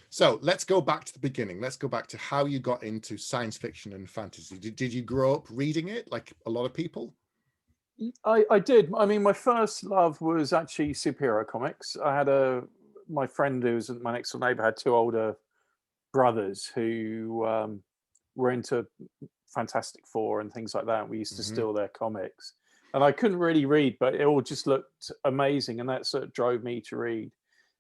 So let's go back to the beginning. Let's go back to how you got into science fiction and fantasy. Did you grow up reading it like a lot of people? I did. I mean, my first love was actually superhero comics. I had my friend who was my next door neighbor had two older brothers who were into Fantastic Four and things like that. And we used to Hmm. steal their comics. And I couldn't really read, but it all just looked amazing. And that sort of drove me to read.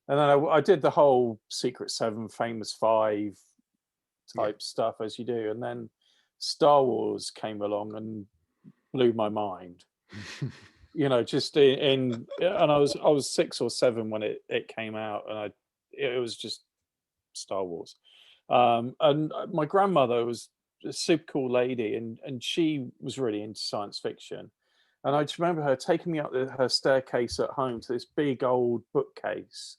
And then I did the whole Secret Seven, Famous Five Yeah. type stuff as you do. And then Star Wars came along and blew my mind. Just and I was 6 or 7 when it came out, and it was just Star Wars. And my grandmother was a super cool lady, and she was really into science fiction. And I just remember her taking me up her staircase at home to this big old bookcase,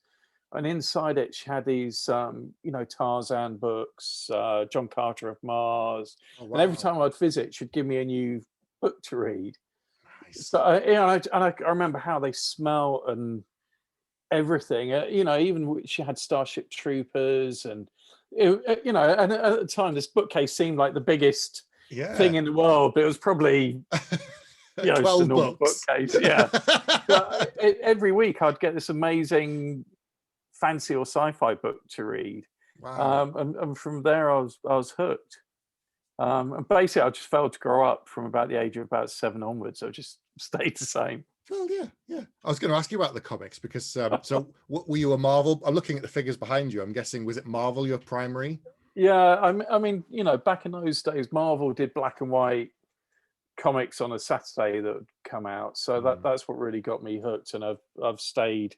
and inside it she had these Tarzan books, John Carter of Mars, Oh, and every wow. time I'd visit she'd give me a new book to read. Nice. So I remember how they smell and everything. Even she had Starship Troopers, and and at the time this bookcase seemed like the biggest Yeah. thing in the world, but it was probably just a 12 normal books. bookcase. Yeah, but every week I'd get this amazing fancy or sci-fi book to read, Wow. and from there I was hooked. And basically, I just failed to grow up from about the age of about 7 onwards. So I just stayed the same. Well, yeah, yeah. I was going to ask you about the comics because, so what, were you a Marvel? I'm looking at the figures behind you. I'm guessing, was it Marvel your primary? Yeah, I mean, back in those days, Marvel did black and white comics on a Saturday that would come out. So that's what really got me hooked, and I've stayed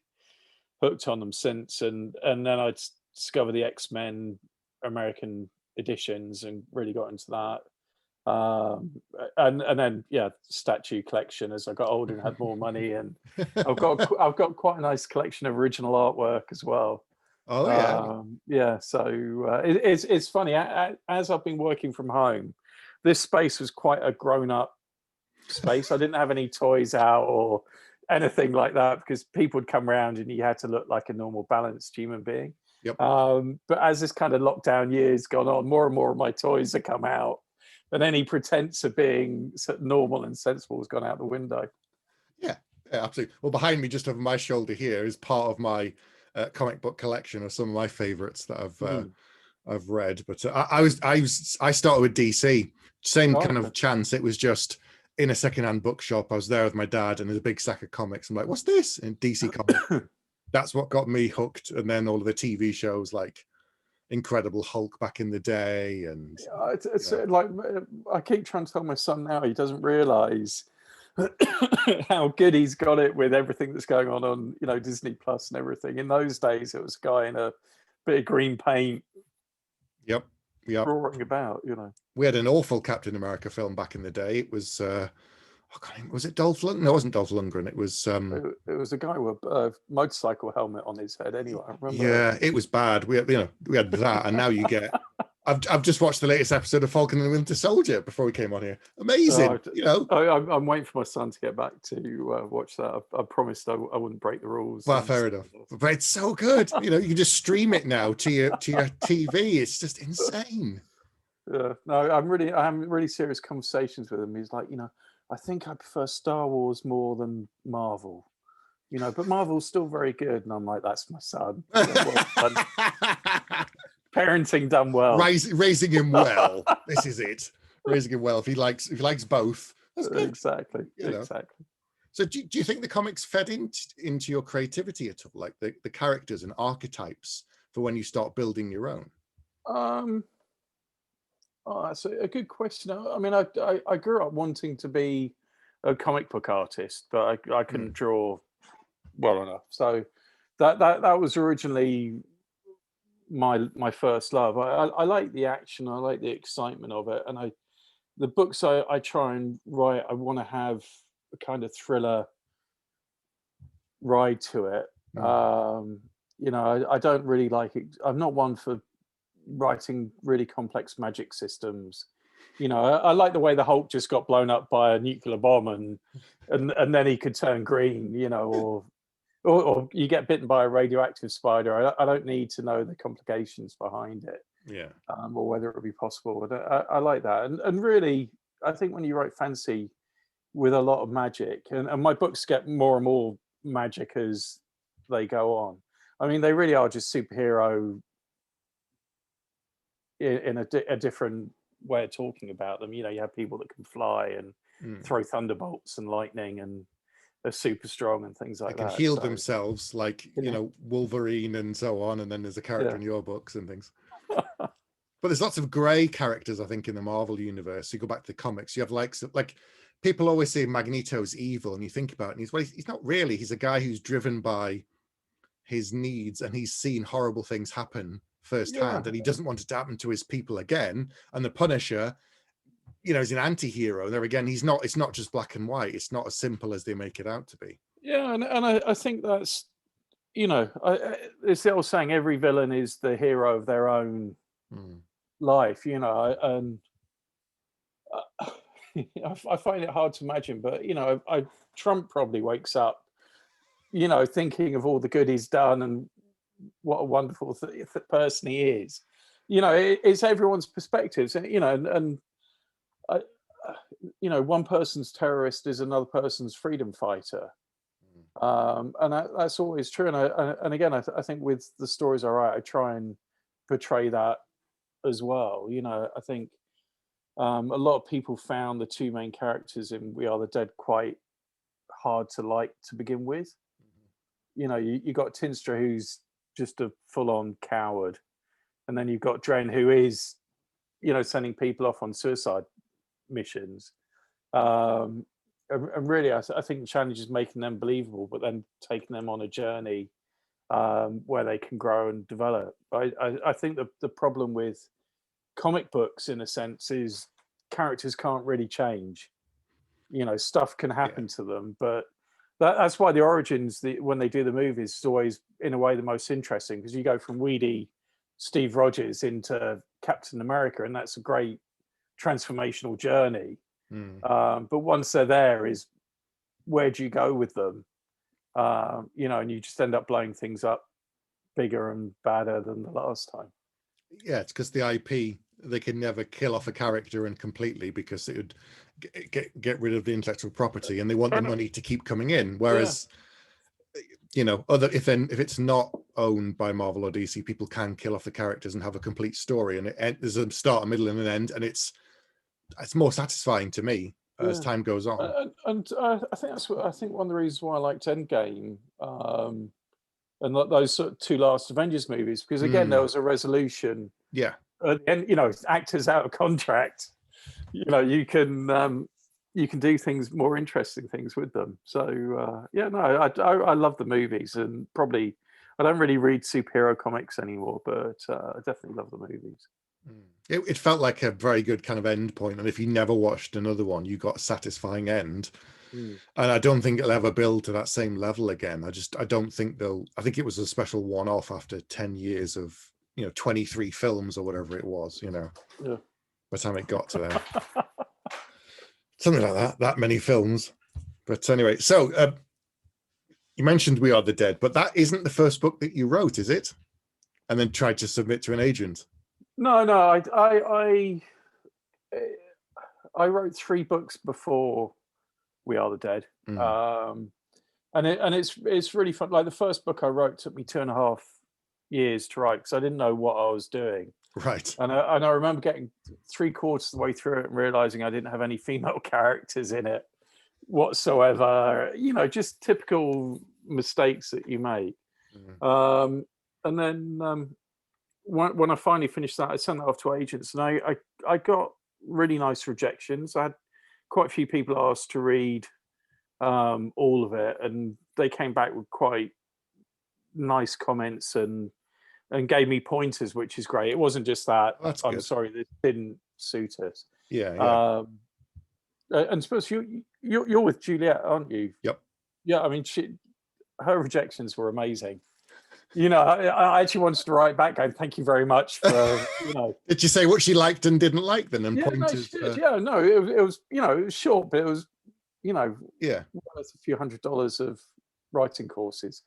hooked on them since. And then I discovered the X-Men American editions and really got into that. And then statue collection as I got older and had more money, and I've got quite a nice collection of original artwork as well. Oh, yeah. So it's funny, as I've been working from home, this space was quite a grown up space. I didn't have any toys out or anything like that because people would come around and you had to look like a normal balanced human being. Yep. But as this kind of lockdown year's gone on, more and more of my toys have come out, and any pretense of being normal and sensible has gone out the window. Yeah, absolutely. Well, behind me, just over my shoulder here, is part of my comic book collection of some of my favorites that I've read. But I started with DC. Same kind of chance. It was just in a secondhand bookshop. I was there with my dad, and there's a big stack of comics. I'm like, "What's this?" And DC comics. That's what got me hooked. And then all of the TV shows like Incredible Hulk back in the day, and it's like I keep trying to tell my son now, he doesn't realize how good he's got it with everything that's going on Disney Plus and everything. In those days it was a guy in a bit of green paint roaring about. We had an awful Captain America film back in the day. It was was it Dolph Lundgren? No, it wasn't Dolph Lundgren. It was a guy with a motorcycle helmet on his head. Anyway, I remember. Yeah, it was bad. We had that, and now you get. I've just watched the latest episode of Falcon and the Winter Soldier before we came on here. Amazing, I'm waiting for my son to get back to watch that. I promised I wouldn't break the rules. Well, fair enough, but it's so good. You can just stream it now to your TV. It's just insane. Yeah, no, I'm having really serious conversations with him. He's like, I think I prefer Star Wars more than Marvel. But Marvel's still very good. And I'm like, that's my son. Parenting done well. Raising him well. This is it. Raising him well. If he likes both, that's good. Exactly. Exactly. So do you think the comics fed into your creativity at all? Like the characters and archetypes for when you start building your own? That's a good question. I mean, I grew up wanting to be a comic book artist, but I couldn't draw well enough. So that was originally my first love. I like the action, I like the excitement of it, and the books I try and write, I want to have a kind of thriller ride to it. I don't really like it. I'm not one for writing really complex magic systems. I like the way the Hulk just got blown up by a nuclear bomb and then he could turn green, or or you get bitten by a radioactive spider. I don't need to know the complications behind it, Yeah. or whether it would be possible. But I like that, and really, I think when you write fantasy with a lot of magic, and my books get more and more magic as they go on. I mean, they really are just superhero in a different way of talking about them. You know, you have people that can fly and throw thunderbolts and lightning, and they're super strong and things like They can that. heal So, themselves, like, you know, Wolverine and so on. And then there's a character in your books and things. But there's lots of grey characters, I think, in the Marvel universe. You go back to the comics, you have like people always say Magneto's evil, and you think about it, and he's not really. He's a guy who's driven by his needs, and he's seen horrible things happen firsthand, and he doesn't want it to happen to his people again. And the Punisher, you know, is an anti-hero. There again, it's not just black and white. It's not as simple as they make it out to be. Yeah, and I think that's, you know, it's the old saying, every villain is the hero of their own life, you know, and I find it hard to imagine, but, you know, Trump probably wakes up, you know, thinking of all the good he's done and what a wonderful person he is. You know, it's everyone's perspectives, and, you know, and you know, one person's terrorist is another person's freedom fighter. And that's always true. And again, I think with the stories I write, I try and portray that as well. You know, I think a lot of people found the two main characters in We Are the Dead quite hard to like to begin with. You know, you got Tinstra, who's just a full-on coward, and then you've got Dren, who is, you know, sending people off on suicide missions. And really, I think the challenge is making them believable, but then taking them on a journey where they can grow and develop. I think the problem with comic books, in a sense, is characters can't really change. You know, stuff can happen to them, but that's why the origins, when they do the movies, is always, in a way, the most interesting, because you go from weedy Steve Rogers into Captain America, and that's a great transformational journey. But once they're there, is where do you go with them? You know, and you just end up blowing things up bigger and badder than the last time. Yeah, it's because the IP, they can never kill off a character and completely, because it would get rid of the intellectual property, and they want the money to keep coming in. Whereas, you know, if it's not owned by Marvel or DC, people can kill off the characters and have a complete story, and there's a start, a middle, and an end, and it's more satisfying to me as time goes on. And I think one of the reasons why I liked Endgame and those sort of two last Avengers movies, because again there was a resolution. Yeah. And you know, actors out of contract, you know, you can do things, more interesting things with them. So I love the movies, and probably I don't really read superhero comics anymore, but I definitely love the movies. It felt like a very good kind of end point, and if you never watched another one, you got a satisfying end. And I don't think it'll ever build to that same level again. I don't think I think it was a special one-off after 10 years of, you know, 23 films or whatever it was, you know, by the time it got to there. Something like that many films. But anyway, so you mentioned We Are the Dead, but that isn't the first book that you wrote, is it? And then tried to submit to an agent. No, I wrote 3 books before We Are the Dead. And it's really fun. Like, the first book I wrote took me 2.5 years to write, because I didn't know what I was doing. Right. And I remember getting 3/4 of the way through it and realizing I didn't have any female characters in it whatsoever. You know, just typical mistakes that you make. And then when I finally finished that, I sent that off to agents, and I got really nice rejections. I had quite a few people asked to read all of it, and they came back with quite nice comments and gave me pointers, which is great. It wasn't just that, I'm sorry, this didn't suit us. And suppose you're with Juliet, aren't you? Yep. Yeah, I mean, her rejections were amazing. You know, I actually wanted to write back going, thank you very much for, you know. Did you say what she liked and didn't like then? And pointers? No, it was, you know, it was short, but it was, you know, worth a few $100s of writing courses.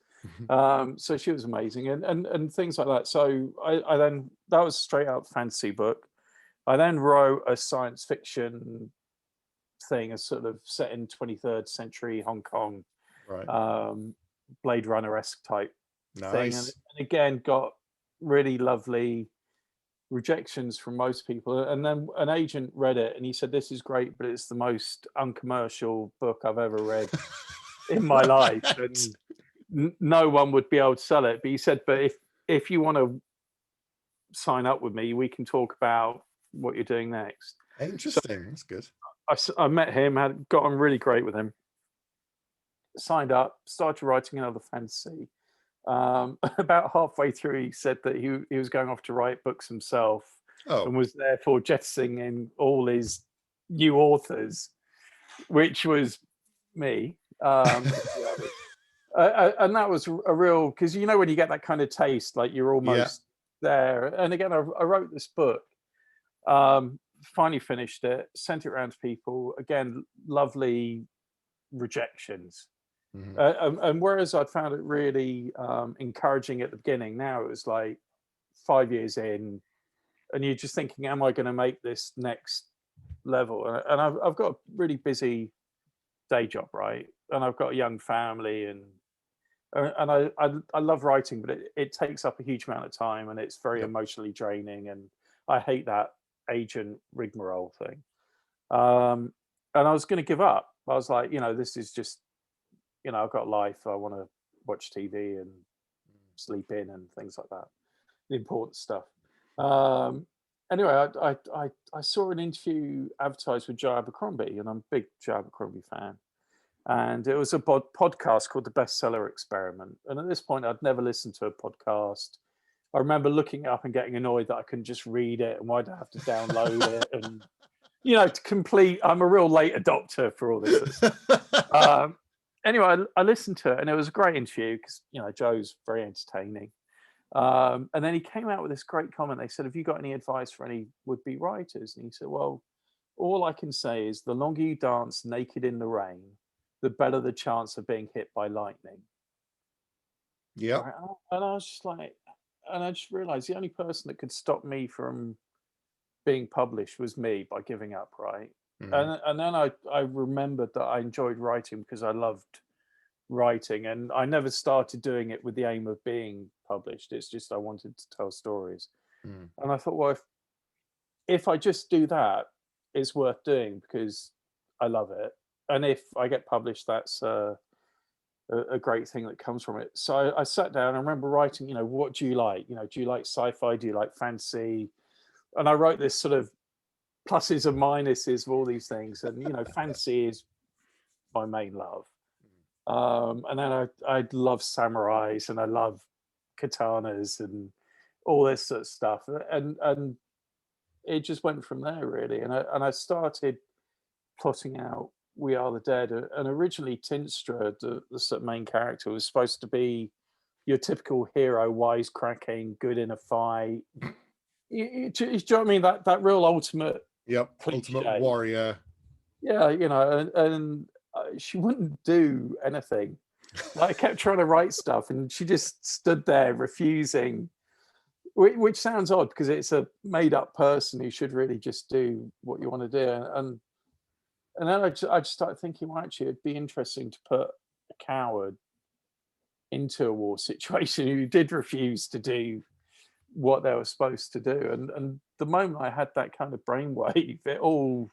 So she was amazing, and things like that. So I then, that was straight out fantasy book. I then wrote a science fiction thing, a sort of set in 23rd century Hong Kong, Right. Blade Runner-esque type thing, and Nice. again got really lovely rejections from most people. And then an agent read it and he said, "This is great, but it's the most uncommercial book I've ever read in my life, Right. and no one would be able to sell it." But he said, "But if you want to sign up with me, we can talk about what you're doing next." So Interesting. That's good. I met him, had got on really great with him, signed up, started writing another fantasy. About halfway through, he said that he was going off to write books himself, Oh, and was therefore jettisoning in all his new authors, which was me. And that was a real, because you know when you get that kind of taste, like you're yeah. almost there. And again, I wrote this book, finally finished it, sent it around to people. Again, lovely rejections. Mhm. And whereas I'd found it really encouraging at the beginning, now it was like 5 years in, and you're just thinking, am I going to make this next level? And I've got a really busy day job, right? And I've got a young family, and I love writing, but it takes up a huge amount of time, and it's very Yep. emotionally draining, and I hate that agent rigmarole thing. And I was going to give up. I was like, this is just, I've got life. I want to watch TV and sleep in and things like that, the important stuff. Anyway, I saw an interview advertised with Joe Abercrombie, and I'm a big Joe Abercrombie fan. And it was a podcast called The Bestseller Experiment. And at this point, I'd never listened to a podcast. I remember looking it up and getting annoyed that I couldn't just read it, and why'd I have to download it? And, to complete, I'm a real late adopter for all this sort of stuff. Anyway, I listened to it, and it was a great interview because, Joe's very entertaining. And then he came out with this great comment. They said, "Have you got any advice for any would-be writers?" And he said, "Well, all I can say is the longer you dance naked in the rain, the better the chance of being hit by lightning." Yep. Right? And I was just like, and I just realized the only person that could stop me from being published was me by giving up, right? Mhm. And then I remembered that I enjoyed writing because I loved writing, and I never started doing it with the aim of being published. It's just I wanted to tell stories. Mm. And I thought, well, if I just do that, it's worth doing because I love it. And if I get published, that's a great thing that comes from it. So I sat down. I remember writing, what do you like? Do you like sci-fi? Do you like fantasy? And I wrote this sort of pluses and minuses of all these things. And fantasy is my main love. And then I love samurais, and I love katanas and all this sort of stuff. And it just went from there really. And I started plotting out We Are the Dead. And originally Tinstra, the sort of main character, was supposed to be your typical hero, wisecracking, good in a fight. Do you know what I mean? That real ultimate Yep. Ultimate cliche. warrior. Yeah, and she wouldn't do anything. Like I kept trying to write stuff, and she just stood there refusing. Which sounds odd because it's a made-up person who should really just do what you want to do. And then I just started thinking, well, actually, it'd be interesting to put a coward into a war situation who did refuse to do what they were supposed to do. And the moment I had that kind of brainwave, it all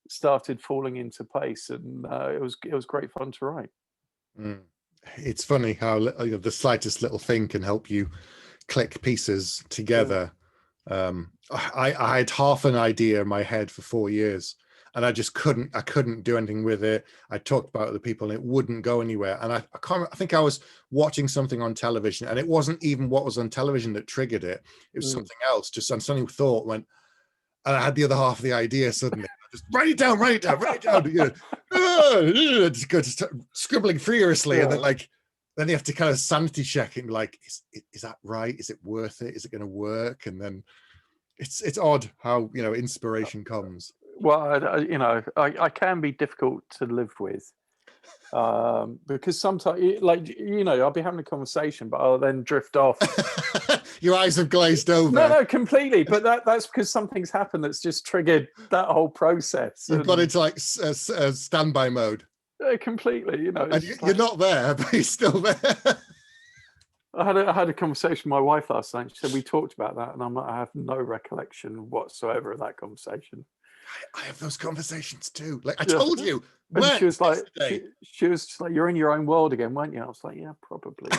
started falling into place, and it was great fun to write. Mm. It's funny how the slightest little thing can help you click pieces together. I had half an idea in my head for 4 years, and I couldn't do anything with it. I talked about it with people, and it wouldn't go anywhere. And I think I was watching something on television, and it wasn't even what was on television that triggered it. It was something else. Just some suddenly thought went, and I had the other half of the idea suddenly. I just write it down. Just scribbling furiously, and then you have to kind of sanity check it and be like, is that right? Is it worth it? Is it going to work? And then it's odd how inspiration comes. Well, I can be difficult to live with. Because sometimes, like, I'll be having a conversation, but I'll then drift off. Your eyes have glazed over. No, completely. But that's because something's happened that's just triggered that whole process. You've got into like standby mode. Completely, And you're not there, but you're still there. I had a conversation with my wife last night. She said, we talked about that, and I have no recollection whatsoever of that conversation. I have those conversations too. Like I told you. And she was like, she was just like, you're in your own world again, weren't you? I was like, yeah, probably.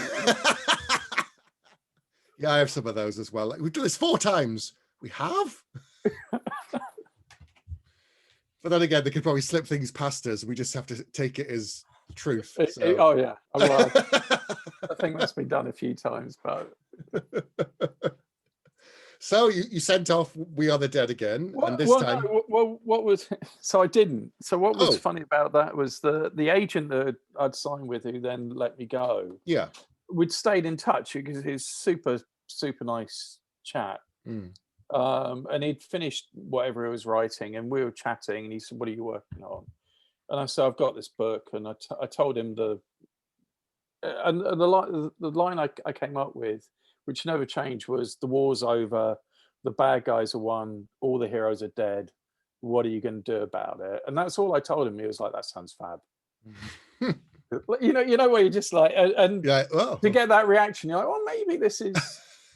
Yeah, I have some of those as well. Like, we've done this 4 times. We have. But then again, they could probably slip things past us. We just have to take it as truth. So. Oh yeah, well, I think that's been done a few times, but. So you sent off We Are the Dead again, and this time. No, what was? So I didn't. So what was funny about that was the agent that I'd signed with, who then let me go. Yeah, we'd stayed in touch because he's super nice chap. And he'd finished whatever he was writing, and we were chatting, and he said, "What are you working on?" And I said, "I've got this book," and I told him the line I came up with, which never changed, was the war's over, the bad guys are won, all the heroes are dead. What are you going to do about it? And that's all I told him. He was like, "That sounds fab." you know where you're just like, and to get that reaction, you're like, "Well, maybe this is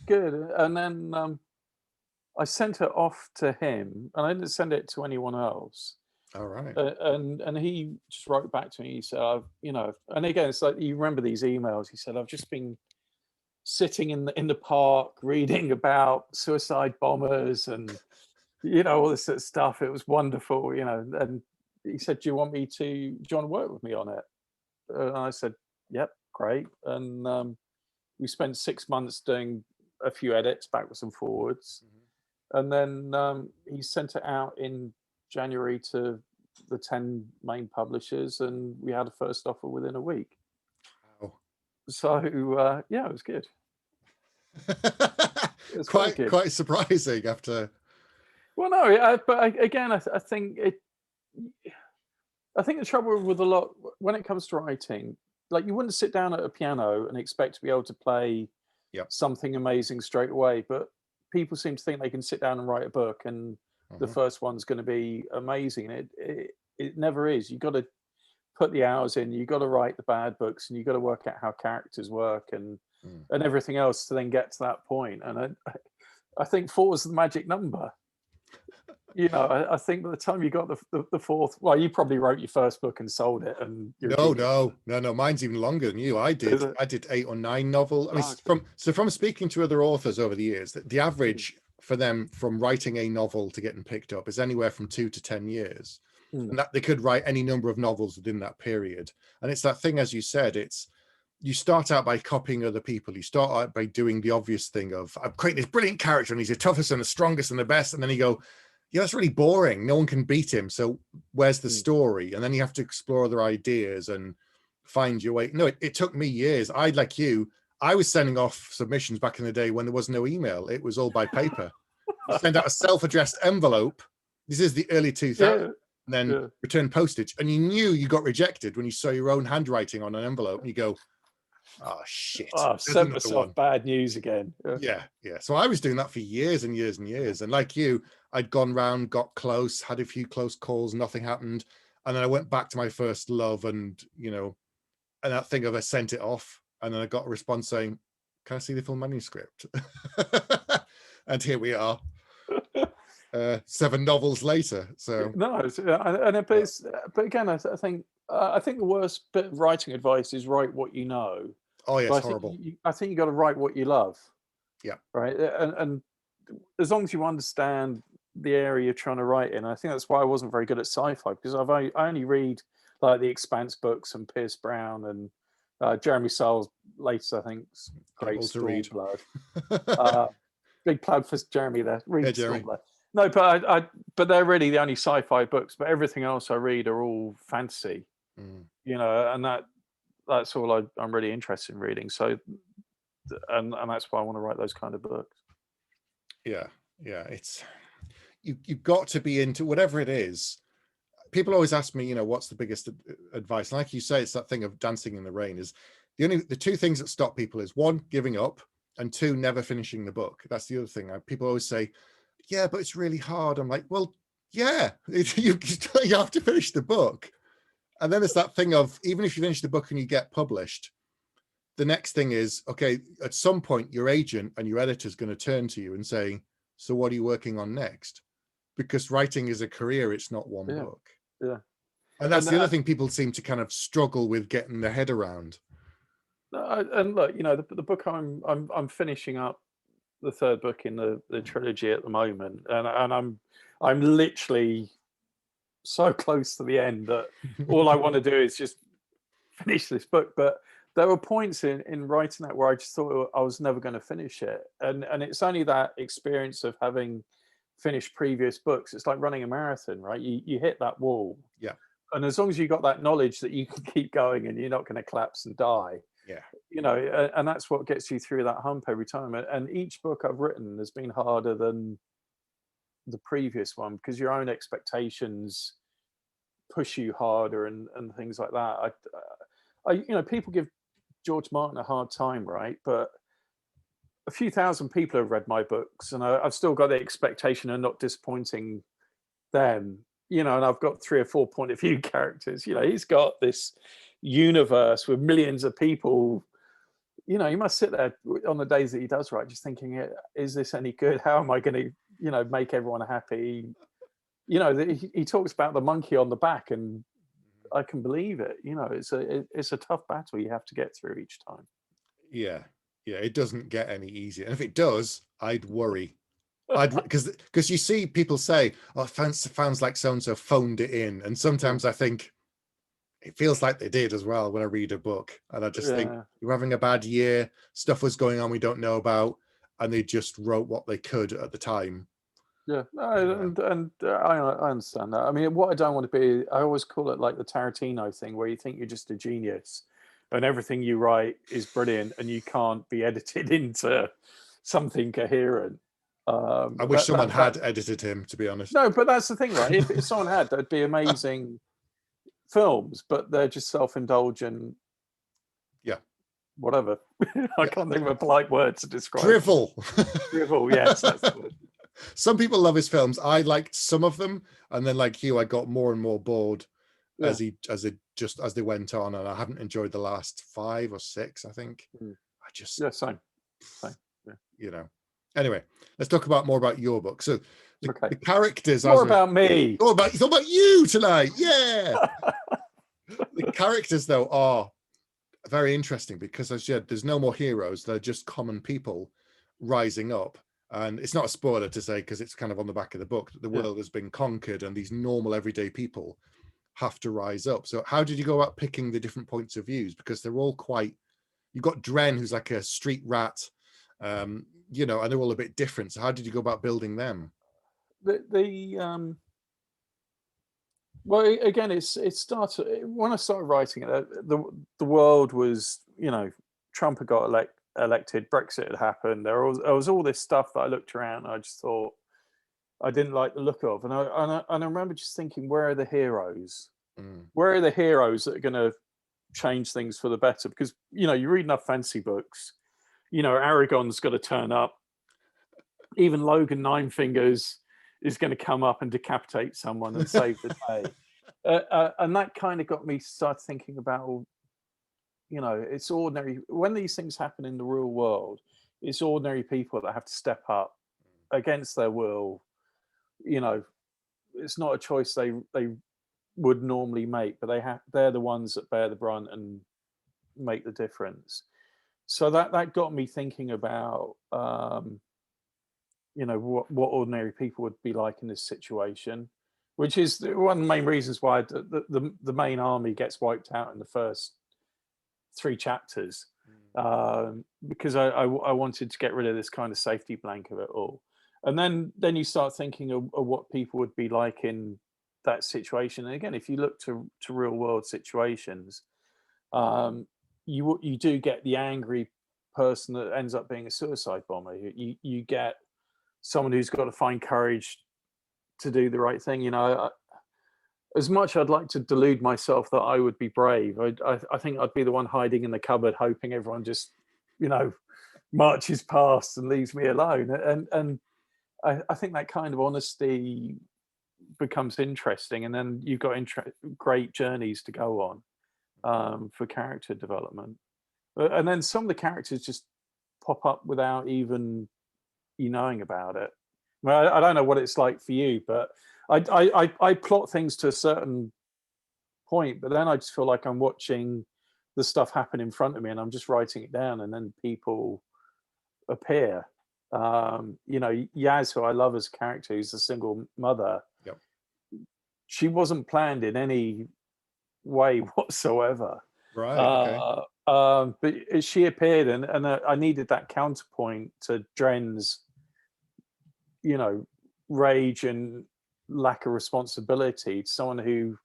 good." And then I sent it off to him, and I didn't send it to anyone else. All right. And he just wrote back to me. He said, and again, it's like, you remember these emails. He said, "I've just been sitting in the park reading about suicide bombers and all this sort of stuff. It was wonderful, And he said, do you want to work with me on it?" And I said, "Yep, great." And we spent 6 months doing a few edits backwards and forwards. And then he sent it out in January to the 10 main publishers, and we had a first offer within a week. Wow. So yeah, it was good. It was quite surprising after. Well, no, but again, I think the trouble with a lot when it comes to writing, like, you wouldn't sit down at a piano and expect to be able to play something amazing straight away, but people seem to think they can sit down and write a book and the first one's going to be amazing. It never is. You've got to put the hours in. You've got to write the bad books, and you've got to work out how characters work and everything else to then get to that point. And I think 4 is the magic number. I think by the time you got the 4th, well, you probably wrote your first book and sold it. And no, mine's even longer than you. I did 8 or 9 novels. I mean, from speaking to other authors over the years, the average for them from writing a novel to getting picked up is anywhere from 2 to 10 years, and that they could write any number of novels within that period. And it's that thing, as you said, you start out by copying other people. You start out by doing the obvious thing of, I'm creating this brilliant character and he's the toughest and the strongest and the best, and then you go, yeah, that's really boring. No one can beat him. So where's the story? And then you have to explore other ideas and find your way. No, it took me years. Like you, I was sending off submissions back in the day when there was no email. It was all by paper. You send out a self-addressed envelope. This is the early 2000s. And then return postage. And you knew you got rejected when you saw your own handwriting on an envelope. And you go, oh, shit. Oh, I've sent myself bad news again. Yeah. So I was doing that for years and years and years. And like you, I'd gone round, got close, had a few close calls, nothing happened. And then I went back to my first love and that thing of I sent it off. And then I got a response saying, can I see the full manuscript? And here we are. 7 novels later. So no, but again, I think the worst bit of writing advice is write what you know. Oh yeah, it's horrible. I think you got to write what you love. Yeah. Right. And as long as you understand the area you're trying to write in, I think that's why I wasn't very good at sci-fi, because I only read like the Expanse books and Pierce Brown and Jeremy Saul's latest, I think, great Stormblood. Big plug for Jeremy there. Read Stormblood. No, but they're really the only sci-fi books. But everything else I read are all fantasy. And that's all I'm really interested in reading. So, and that's why I want to write those kind of books. Yeah, it's you've got to be into whatever it is. people always ask me, what's the biggest advice? And like you say, it's that thing of dancing in the rain. Is the two things that stop people is, one, giving up, and two, never finishing the book. That's the other thing. People always say, yeah, but it's really hard. I'm like, well, yeah, you have to finish the book. And then it's that thing of, even if you finish the book and you get published, the next thing is, okay, at some point your agent and your editor is going to turn to you and say, so what are you working on next? Because writing is a career, it's not one book. Yeah. And that's the other thing people seem to kind of struggle with getting their head around. And look, the book I'm finishing up the third book in the trilogy at the moment, and I'm literally so close to the end that all I want to do is just finish this book. But there were points in writing that where I just thought I was never going to finish it, and it's only that experience of having finished previous books. It's like running a marathon, right? You hit that wall, yeah, and as long as you got that knowledge that you can keep going and you're not going to collapse and die, yeah, and that's what gets you through that hump every time. And each book I've written has been harder than the previous one, because your own expectations push you harder and things like that. People give George Martin a hard time, right? But a few thousand people have read my books, and I've still got the expectation of not disappointing them. And I've got 3 or 4 point of view characters. He's got this universe with millions of people. You must sit there on the days that he does write, just thinking, is this any good? How am I going to, make everyone happy? He talks about the monkey on the back, and I can believe it. It's a tough battle you have to get through each time. Yeah, it doesn't get any easier. And if it does, I'd worry. Because you see people say, oh, sounds like so-and-so phoned it in. And sometimes I think it feels like they did as well when I read a book. And I just think, you're having a bad year, stuff was going on we don't know about, and they just wrote what they could at the time. Yeah, and I understand that. I mean, what I don't want to be, I always call it like the Tarantino thing, where you think you're just a genius and everything you write is brilliant and you can't be edited into something coherent. I wish someone had edited him, to be honest. No, but that's the thing, right? If someone had, there'd be amazing films, but they're just self-indulgent. Yeah. Whatever. I can't think of a polite word to describe. Drivel. Drivel, yes, that's the word. Some people love his films. I liked some of them, and then, like you, I got more and more bored as they went on, and I haven't enjoyed the last 5 or 6. I think I just same. Yeah. Anyway, let's talk more about your book. So the characters more about me. It's all about you tonight. Yeah. The characters, though, are very interesting because, as you said, there's no more heroes. They're just common people rising up. And it's not a spoiler to say, because it's kind of on the back of the book, that the world has been conquered and these normal everyday people have to rise up. So how did you go about picking the different points of views? Because they're all you've got Dren, who's like a street rat, and they're all a bit different. So how did you go about building them? Well, again, it started when I started writing it. The world was, Trump had got elected, Brexit had happened. There was all this stuff that I looked around and I just thought I didn't like the look of, and I remember just thinking, where are the heroes? Where are the heroes that are going to change things for the better? Because you read enough fantasy books, Aragon's got to turn up. Even Logan Ninefingers is going to come up and decapitate someone and save the day. And that kind of got me start thinking about, it's ordinary. When these things happen in the real world, it's ordinary people that have to step up against their will. It's not a choice they would normally make, but they're the ones that bear the brunt and make the difference. So that got me thinking about what ordinary people would be like in this situation, which is one of the main reasons why the main army gets wiped out in the first 3 chapters, because I wanted to get rid of this kind of safety blanket of it all. And then you start thinking of what people would be like in that situation. And again, if you look to real world situations, you do get the angry person that ends up being a suicide bomber. You get someone who's got to find courage to do the right thing. as much I'd like to delude myself that I would be brave, I think I'd be the one hiding in the cupboard, hoping everyone just, marches past and leaves me alone. And I think that kind of honesty becomes interesting, and then you've got great journeys to go on for character development. And then some of the characters just pop up without even you knowing about it. Well, I don't know what it's like for you, but I plot things to a certain point, but then I just feel like I'm watching the stuff happen in front of me, and I'm just writing it down, and then people appear. Yaz, who I love as a character, who's a single mother. Yep. She wasn't planned in any way whatsoever. Right. Okay. But she appeared, and I needed that counterpoint to Dren's, rage and lack of responsibility, to someone who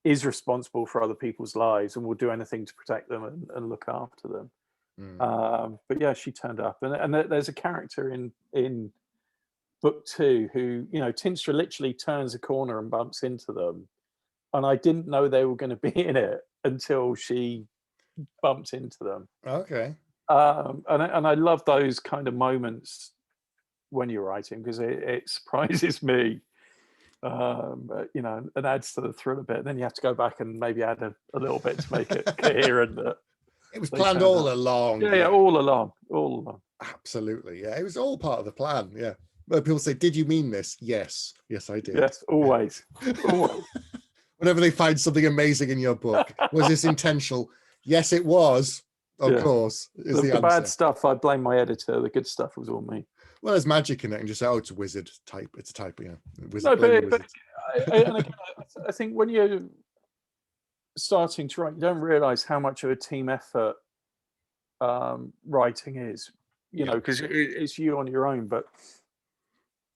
is responsible for other people's lives and will do anything to protect them and look after them. But yeah, she turned up, and there's a character in book 2 who, Tinstra literally turns a corner and bumps into them, and I didn't know they were going to be in it until she bumped into them. Okay. And I love those kind of moments when you're writing, because it surprises me, and adds to the thrill a bit. And then you have to go back and maybe add a little bit to make it coherent. That it was planned all along. Yeah, all along. Absolutely, yeah. It was all part of the plan. Yeah. When people say, "Did you mean this?" Yes, I did. Yes, always. Whenever they find something amazing in your book, was this intentional? Yes, it was. Of course, is the bad stuff, I blame my editor. The good stuff was all me. Well, there's magic in it, and just say, "Oh, it's a wizard type. It's a type, Wizard." No, but I think when you're starting to write, you don't realize how much of a team effort writing is. Because it's you on your own. But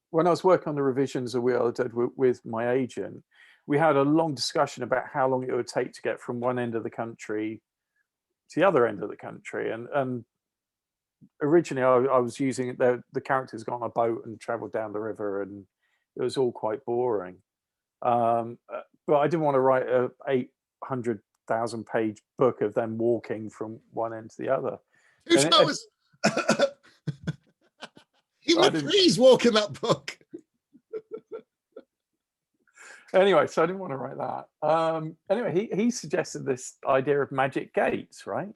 when I was working on the revisions of Wheel of Dead with my agent, we had a long discussion about how long it would take to get from one end of the country to the other end of the country. And originally I was using it, the characters got on a boat and traveled down the river, and it was all quite boring. But I didn't want to write a 800,000 page book of them walking from one end to the other. Who knows? Even trees walk in that book. Anyway, so I didn't want to write that. Anyway, he suggested this idea of magic gates, right?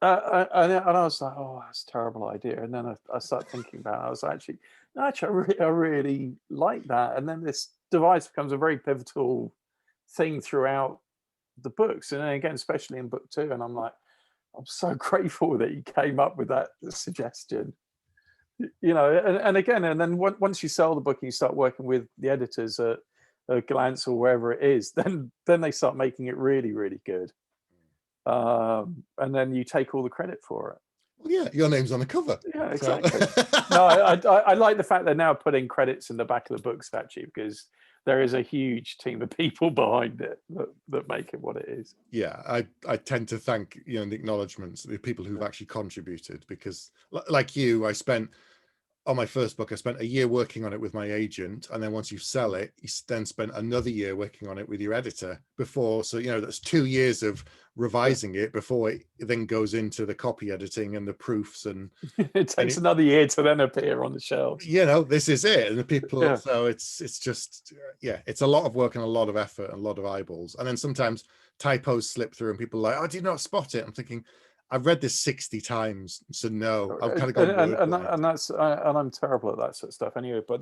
And I was like, oh, that's a terrible idea. And then I started thinking about it. I was actually, I really like that. And then this device becomes a very pivotal thing throughout the books. And then again, especially in book 2. And I'm like, I'm so grateful that you came up with that suggestion. And again, and then once you sell the book and you start working with the editors at Gollancz or wherever it is, then they start making it really, really good. And then you take all the credit for it. Well, yeah, your name's on the cover. Yeah, exactly. No, I like the fact they're now putting credits in the back of the books, actually, because there is a huge team of people behind it that make it what it is. Yeah, I tend to thank the acknowledgements, the people who've actually contributed, because like you, on my first book, I spent a year working on it with my agent, and then once you sell it, you then spent another year working on it with your editor before. So that's 2 years of revising it before it then goes into the copy editing and the proofs, and it takes another year to then appear on the shelves. This is it, and the people. So it's just it's a lot of work and a lot of effort and a lot of eyeballs, and then sometimes typos slip through, and people are like, "Oh, did you not spot it?" I'm thinking, I've read this 60 times, so no, I've kind of gone. And I'm terrible at that sort of stuff anyway. But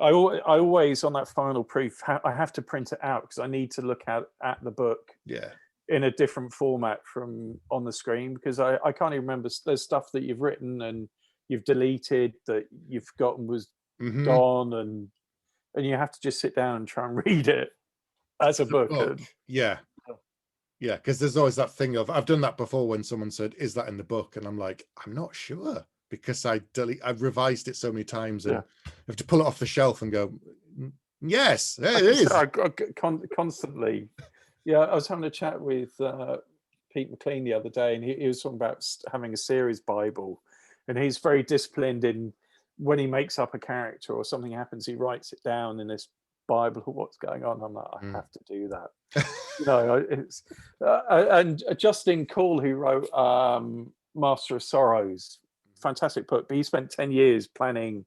I always on that final proof, I have to print it out because I need to look at the book. Yeah. In a different format from on the screen, because I can't even remember. There's stuff that you've written and you've deleted that you've forgotten was gone, and you have to just sit down and try and read it as a book. Yeah, because there's always that thing of, I've done that before when someone said, "Is that in the book?" And I'm like, I'm not sure, because I've revised it so many times, and I have to pull it off the shelf and go, yes, there it is. Constantly. Yeah, I was having a chat with Pete McLean the other day, and he was talking about having a series Bible, and he's very disciplined in when he makes up a character or something happens, he writes it down in this Bible or what's going on. I'm like, I Mm. have to do that. You know, it's and Justin Call, who wrote Master of Sorrows, fantastic book, but he spent 10 years planning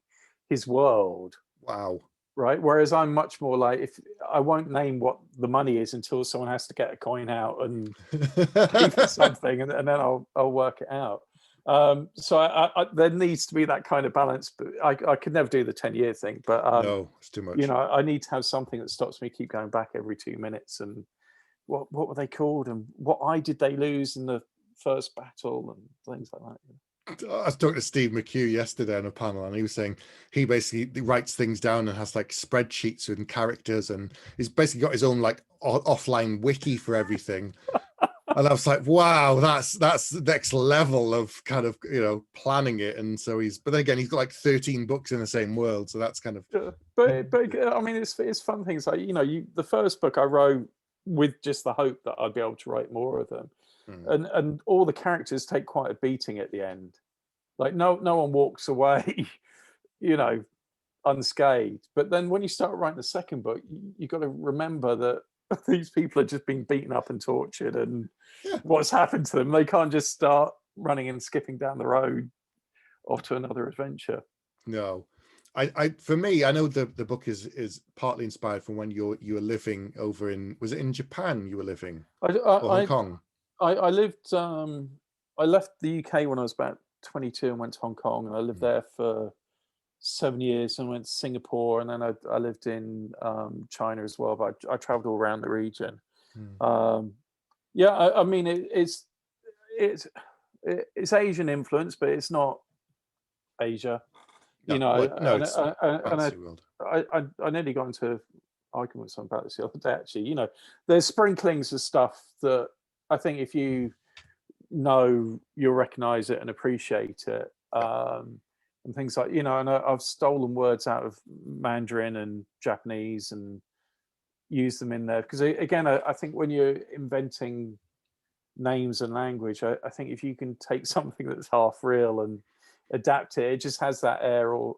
his world. Wow. Right. Whereas I'm much more like, if I won't name what the money is until someone has to get a coin out and pay for something, and then I'll work it out. So there needs to be that kind of balance, but I could never do the 10-year thing. But No, it's too much. you know, I need to have something that stops me keep going back every 2 minutes. And what were they called, and what eye did they lose in the first battle, and things like that. I was talking to Steve McHugh yesterday on a panel, and he was saying he basically writes things down and has like spreadsheets with characters, and he's basically got his own like offline wiki for everything. And I was like, wow, that's the next level of kind of, you know, planning it. And so but then again, he's got like 13 books in the same world, so that's kind of. But I mean, it's fun things like, you know, the first book I wrote with just the hope that I'd be able to write more of them. And all the characters take quite a beating at the end. Like no one walks away, you know, unscathed. But then when you start writing the second book, you got to remember that these people are just being beaten up and tortured, and what's happened to them. They can't just start running and skipping down the road off to another adventure. No. For me, I know the book is partly inspired from when you were living over was it in Japan you were living? Or Hong Kong? I lived I left the UK when I was about 22 and went to Hong Kong, and I lived there for 7 years, and went to Singapore, and then I lived in China as well, but I traveled all around the region. Yeah, I mean it's Asian influence, but it's not Asia. You know, it's fancy world. I nearly got into argument with someone about this the other day, actually. You know, there's sprinklings of stuff that I think if you know, you'll recognize it and appreciate it. And things like, you know, and I've stolen words out of Mandarin and Japanese and used them in there. Because again, I think when you're inventing names and language, I think if you can take something that's half real and adapt it, it just has that air of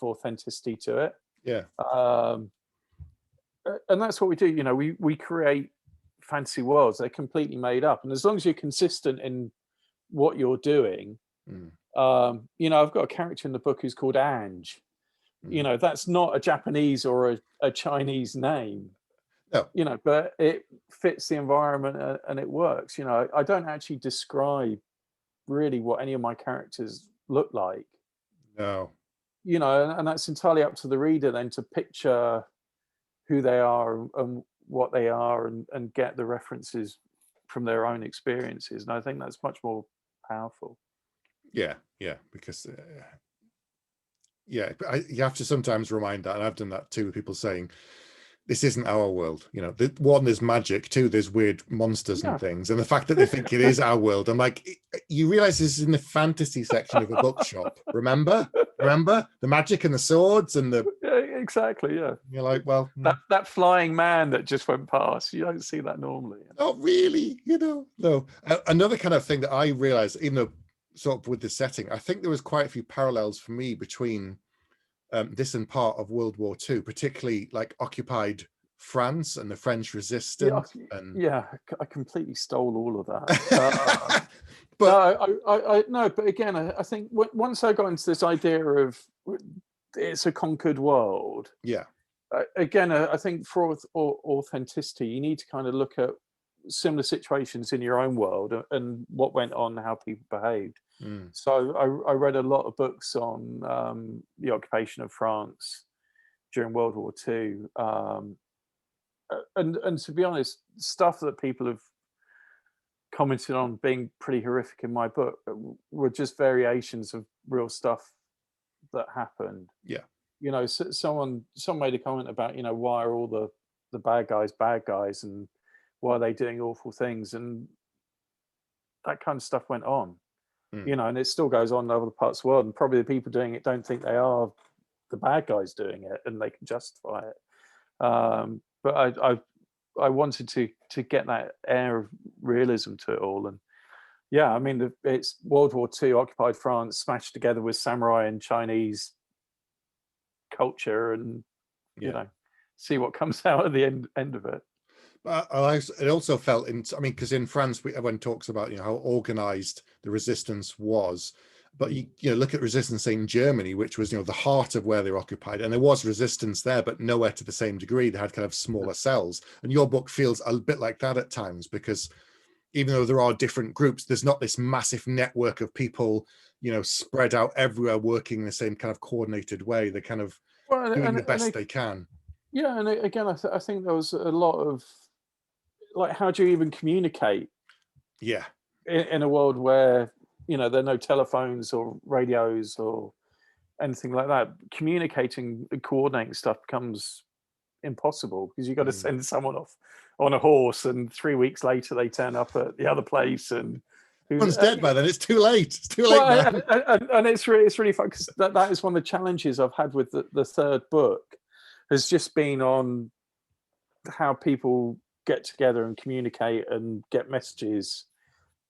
authenticity to it. Yeah. And that's what we do. You know, we create fantasy worlds. They're completely made up. And as long as you're consistent in what you're doing, you know, I've got a character in the book who's called Ange. You know, that's not a Japanese or a Chinese name. No. You know, but it fits the environment and it works. You know, I don't actually describe really what any of my characters look like. No. You know, and that's entirely up to the reader then to picture who they are and what they are, and get the references from their own experiences. And I think that's much more powerful. Yeah, because you have to sometimes remind that, and I've done that too, with people saying this isn't our world. You know, one, there's magic, two, there's weird monsters and things, and the fact that they think it is our world, I'm like, you realize this is in the fantasy section of a bookshop. Remember the magic and the swords and the exactly. Yeah, you're like, well, that flying man that just went past, you don't see that normally. Not really, you know. No. Another kind of thing that I realized, even though sort of with the setting, I think there was quite a few parallels for me between this and part of World War II, particularly like occupied France and the French resistance. I completely stole all of that. But no, but again, I think once I got into this idea of it's a conquered world. Yeah. Again, I think for authenticity, you need to kind of look at similar situations in your own world and what went on, how people behaved. So I read a lot of books on the occupation of France during World War II, and to be honest, stuff that people have commented on being pretty horrific in my book were just variations of real stuff that happened. Yeah. You know, someone made a comment about, you know, why are all the bad guys and why are they doing awful things, and that kind of stuff went on. You know, and it still goes on in other parts of the world, and probably the people doing it don't think they are the bad guys doing it, and they can justify it. But I wanted to get that air of realism to it all, and yeah, I mean, it's World War II, occupied France, smashed together with samurai and Chinese culture, and you know, see what comes out at the end of it. It also felt because in France, everyone talks about how organized the resistance was, but you look at resistance in Germany, which was the heart of where they were occupied, and there was resistance there, but nowhere to the same degree. They had kind of smaller cells, and your book feels a bit like that at times, because even though there are different groups, there's not this massive network of people spread out everywhere working in the same kind of coordinated way. They're kind of doing the best they can. Yeah, and again, I think there was a lot of, like, how do you even communicate? Yeah. In a world where, there are no telephones or radios or anything like that. Communicating and coordinating stuff becomes impossible, because you've got to send someone off on a horse, and 3 weeks later they turn up at the other place, and one's dead by then. It's too late. It's too late, man. And it's really fun, because that is one of the challenges I've had with the third book, has just been on how people get together and communicate and get messages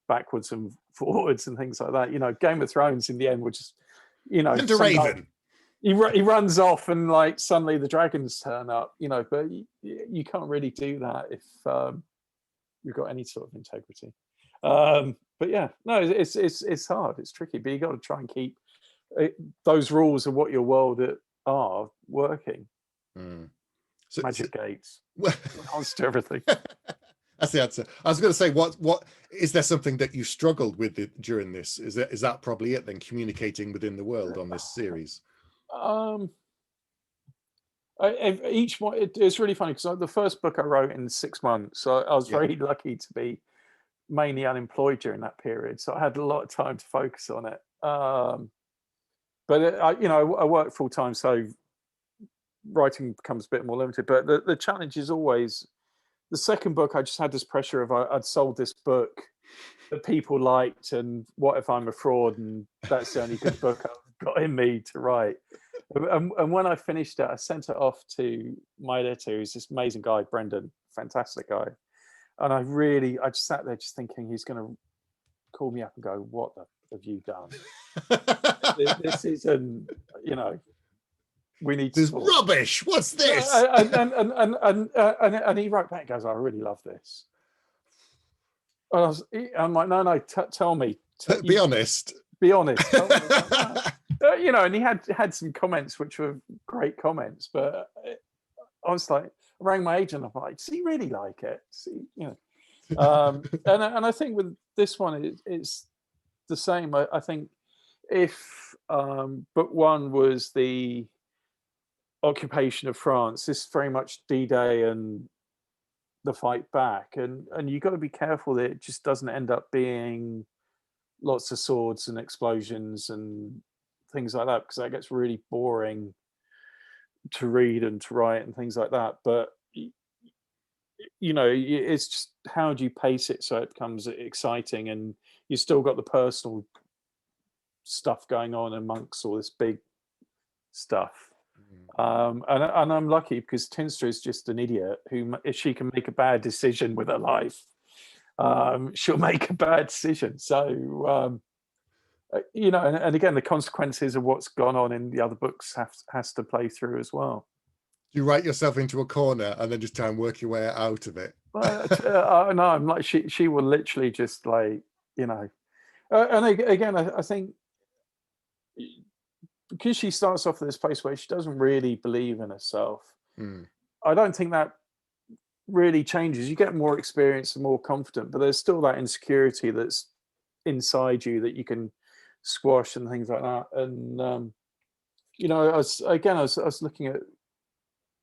backwards and forwards and things like that. Game of Thrones in the end, which is, the Raven. He runs off, and like suddenly the dragons turn up. But you can't really do that if you've got any sort of integrity. But yeah, no, it's hard. It's tricky, but you got to try and keep those rules of what your world are working. So, magic gates. Answer to everything. That's the answer. I was going to say, what is there something that you struggled with during this? Is that probably it then, communicating within the world on this series? Each one, it's really funny, because the first book I wrote in 6 months, so I was very lucky to be mainly unemployed during that period, so I had a lot of time to focus on it. But I work full time, so writing becomes a bit more limited. But the challenge is always the second book. I just had this pressure of I'd sold this book that people liked, and what if I'm a fraud, and that's the only good book I've got in me to write. And when I finished it, I sent it off to my editor, who's this amazing guy, Brendan, fantastic guy. And I just sat there just thinking, he's going to call me up and go, "What have you done? This isn't, we need to this talk. Rubbish. What's this?" And he wrote back, goes, "I really love this." And I'm like, "No, tell me. Be honest. Be honest." Tell me about that. And he had some comments which were great comments, but I was like, I rang my agent. I'm like, "Does he really like it?" And I think with this one, it's the same. I think if book one was the occupation of France, this is very much D-Day and the fight back, and you got to be careful that it just doesn't end up being lots of swords and explosions and things like that, because that gets really boring to read and to write and things like that. But it's just, how do you pace it so it becomes exciting, and you still got the personal stuff going on amongst all this big stuff. And I'm lucky, because Tinstra is just an idiot who, if she can make a bad decision with her life, she'll make a bad decision. So and again, the consequences of what's gone on in the other books has to play through as well. You write yourself into a corner and then just try and work your way out of it. No, I'm like, she will literally just, like, and again, I think because she starts off at this place where she doesn't really believe in herself, I don't think that really changes. You get more experience and more confident, but there's still that insecurity that's inside you that you can squash and things like that. And I was looking at,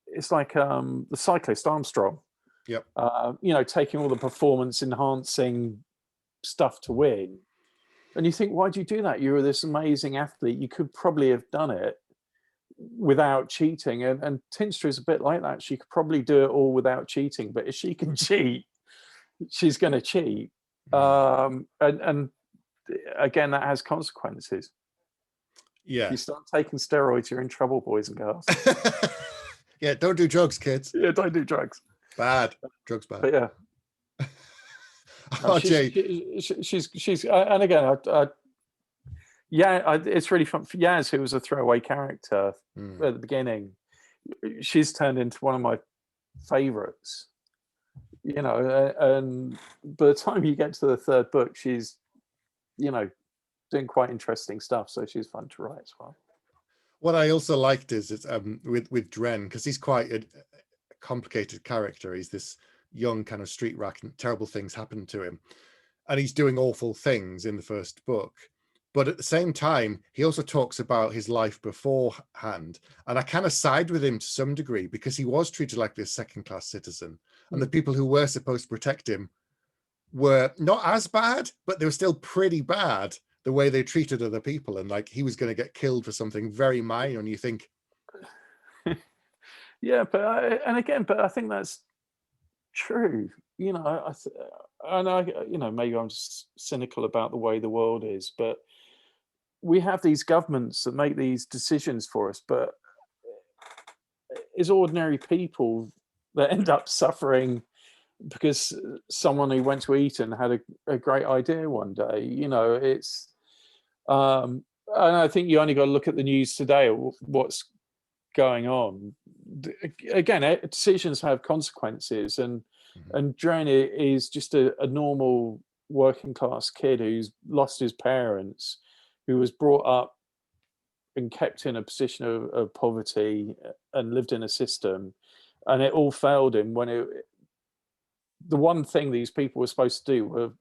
it's like the cyclist Armstrong. Yep. Taking all the performance enhancing stuff to win. And you think, why do you do that? You were this amazing athlete. You could probably have done it without cheating. And Tinstra is a bit like that. She could probably do it all without cheating. But if she can cheat, she's going to cheat. And again, that has consequences. Yeah. If you start taking steroids, you're in trouble, boys and girls. Yeah, don't do drugs, kids. Yeah, don't do drugs. Bad. Drugs bad. But yeah. She's and again, it's really fun for Yaz, who was a throwaway character at the beginning. she's turned into one of my favorites, you know, and by the time you get to the third book, she's, you know, doing quite interesting stuff. So she's fun to write as well. What I also liked is with Dren, because he's quite a complicated character. He's this young kind of street rat, and terrible things happen to him, and he's doing awful things in the first book. But at the same time, he also talks about his life beforehand. And I kind of side with him to some degree, because he was treated like this second-class citizen. And the people who were supposed to protect him were not as bad, but they were still pretty bad, the way they treated other people. And like, he was going to get killed for something very minor. And you think... Yeah, but I think that's true. You know, you know, maybe I'm just cynical about the way the world is, but we have these governments that make these decisions for us, but it's ordinary people that end up suffering because someone who went to Eton had a great idea one day. You know, it's and I think you only got to look at the news today, what's going on. Again, decisions have consequences, and Dren is just a normal working class kid who's lost his parents, who was brought up and kept in a position of poverty and lived in a system, and it all failed him when the one thing these people were supposed to do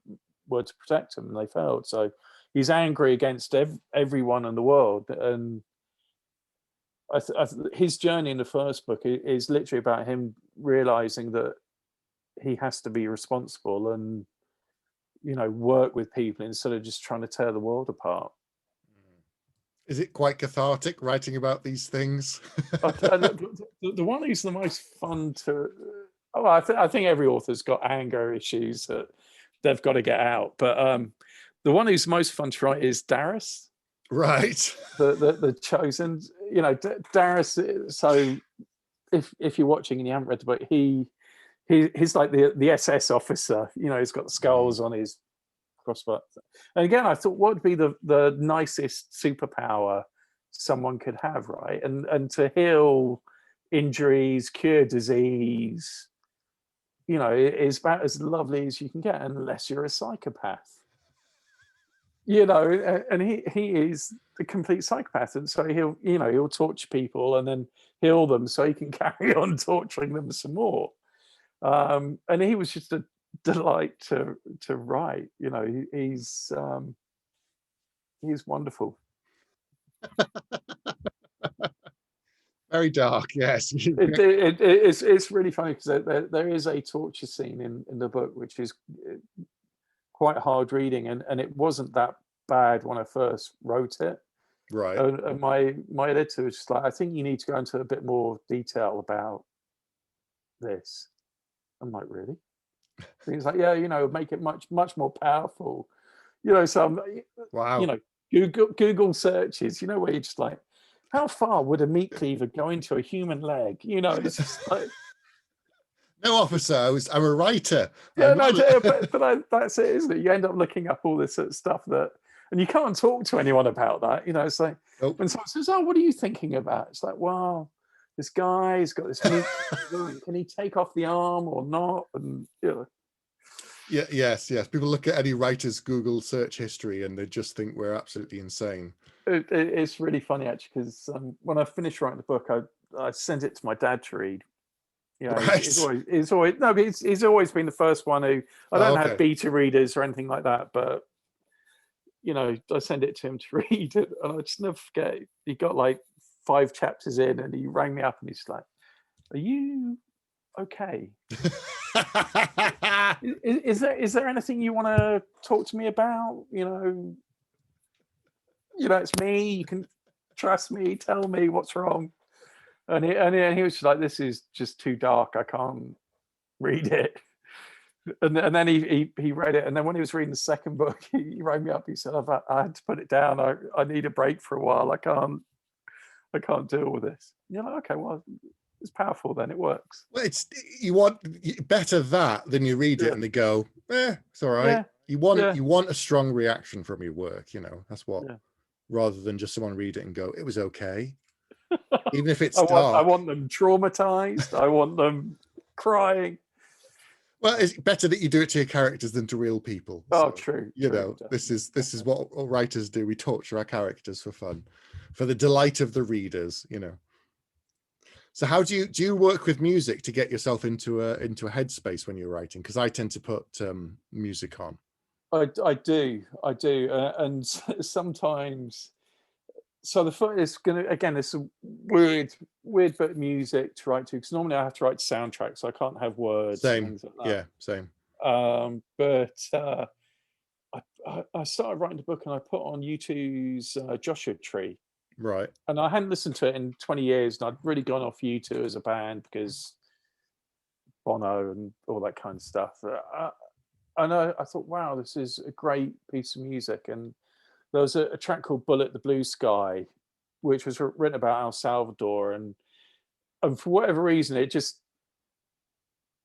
were to protect him, and they failed. So he's angry against everyone in the world, and his journey in the first book is literally about him realizing that he has to be responsible and, you know, work with people instead of just trying to tear the world apart. Is it quite cathartic writing about these things? The one who's the most fun to... Oh, I think every author's got anger issues that they've got to get out. But the one who's most fun to write is Darius. Right. The chosen, you know, Darius. So if you're watching and you haven't read the book, he's like the SS officer. You know, he's got the skulls on his crossbar. And again, I thought, what would be the nicest superpower someone could have, right? And to heal injuries, cure disease, you know, is about as lovely as you can get, unless you're a psychopath. You know, and he is the complete psychopath, and so he'll torture people and then heal them so he can carry on torturing them some more. And he was just a delight to write. You know, he's wonderful. Very dark, yes. It's really funny because there is a torture scene in the book which is quite hard reading, and it wasn't that bad when I first wrote it. Right. And my editor was just like, I think you need to go into a bit more detail about this. I'm like, really? And he's like, yeah, you know, make it much more powerful. You know, so wow. You know, Google searches, you know, where you're just like, how far would a meat cleaver go into a human leg? You know, it's just like... No, officer, I'm a writer. Yeah, but that's it, isn't it? You end up looking up all this sort of stuff and you can't talk to anyone about that. You know, it's like when someone says, "Oh, what are you thinking about?" It's like, well, this guy's got this meat cleaver. Can he take off the arm or not? And you know. Yeah, yes. People look at any writer's Google search history and they just think we're absolutely insane. It's really funny actually, because when I finished writing the book, I sent it to my dad to read. You know, right. he's always been the first one who... I don't have beta readers or anything like that, but you know, I send it to him to read it, and I just never forget. He got like 5 chapters in, and he rang me up, and he's like, "Are you okay? is there anything you want to talk to me about? You know, it's me. You can trust me. Tell me what's wrong." And he was just like, "This is just too dark. I can't read it." And then he read it. And then when he was reading the second book, he rang me up. He said, I had to put it down. I need a break for a while. I can't deal with this. You're like, okay, well, it's powerful then. It works. Well, you want better that than you read it and they go, it's all right. Yeah. You want a strong reaction from your work. You know, that's what, rather than just someone read it and go, it was okay. even if it's I dark. want them traumatized. I want them crying. Well, it's better that you do it to your characters than to real people. Oh, So, true. you true, know, definitely. this is what all writers do. We torture our characters for fun, for the delight of the readers, you know. So how do you work with music to get yourself into a headspace when you're writing? Because I tend to put music on. I do, and sometimes. So the foot is gonna, again, it's a weird bit of music to write to, because normally I have to write soundtracks, so I can't have words and Same, things like yeah, same. that. But I started writing the book, and I put on U2's Joshua Tree, Right. and I hadn't listened to it in 20 years, and I'd really gone off U2 as a band because Bono and all that kind of stuff. And I thought, wow, this is a great piece of music. And there was a track called Bullet the Blue Sky, which was written about El Salvador. And for whatever reason, it just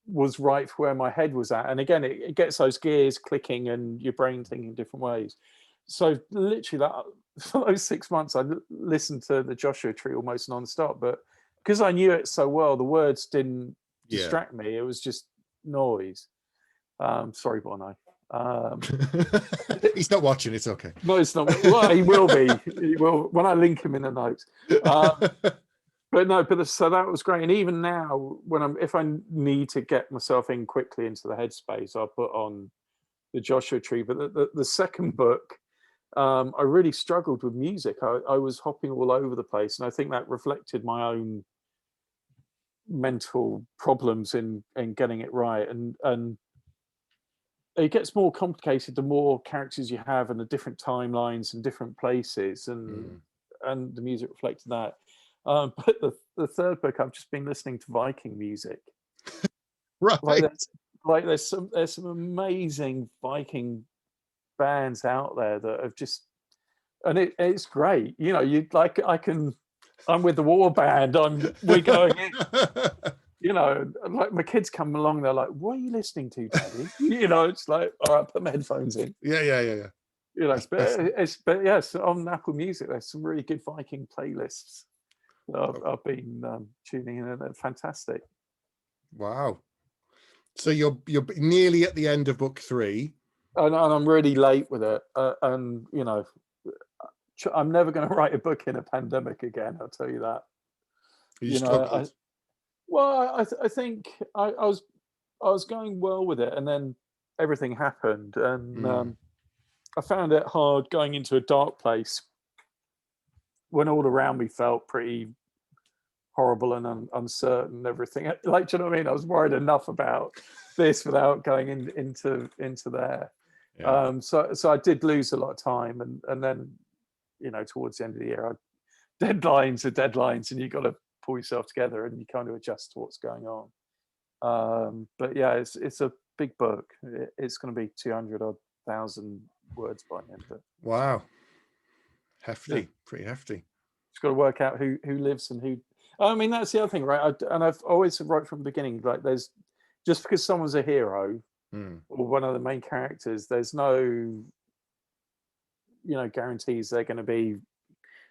was right for where my head was at. And again, it gets those gears clicking and your brain thinking different ways. So literally for those 6 months, I listened to the Joshua Tree almost nonstop. But because I knew it so well, the words didn't distract me. It was just noise. Sorry, Bono. He's not watching. It's okay. No, it's not. Well, he will be. He will when I link him in the notes. But no, so that was great. And even now, if I need to get myself in quickly into the headspace, I'll put on the Joshua Tree. But the second book, I really struggled with music. I was hopping all over the place, and I think that reflected my own mental problems in getting it right. And it gets more complicated the more characters you have, and the different timelines and different places, and the music reflected that. But the third book, I've just been listening to Viking music. Right. There's some amazing Viking bands out there that have just, and it's great. You know, I'm with the war band. We're going in. You know, like my kids come along, they're like, "What are you listening to, Daddy?" You know, it's like, all right, put my headphones in. Yeah. You know, but yes, on Apple Music, there's some really good Viking playlists that I've been tuning in, and they're fantastic. Wow. So you're nearly at the end of book 3, and I'm really late with it, and you know, I'm never going to write a book in a pandemic again. I'll tell you that. You know, I think I was going well with it, and then everything happened, and I found it hard going into a dark place when all around me felt pretty horrible and uncertain and everything. Like, do you know what I mean? I was worried enough about this without going into there. Yeah. So I did lose a lot of time, and then, you know, towards the end of the year, deadlines are deadlines, and you've got to pull yourself together, and you kind of adjust to what's going on. But yeah, it's a big book. It's going to be 200,000 words by the end of it. Wow. Hefty. Pretty hefty. Just got to work out who lives and who. I mean, that's the other thing, right? I've always, right from the beginning, like, there's, just because someone's a hero or one of the main characters, there's no, you know, guarantees they're going to be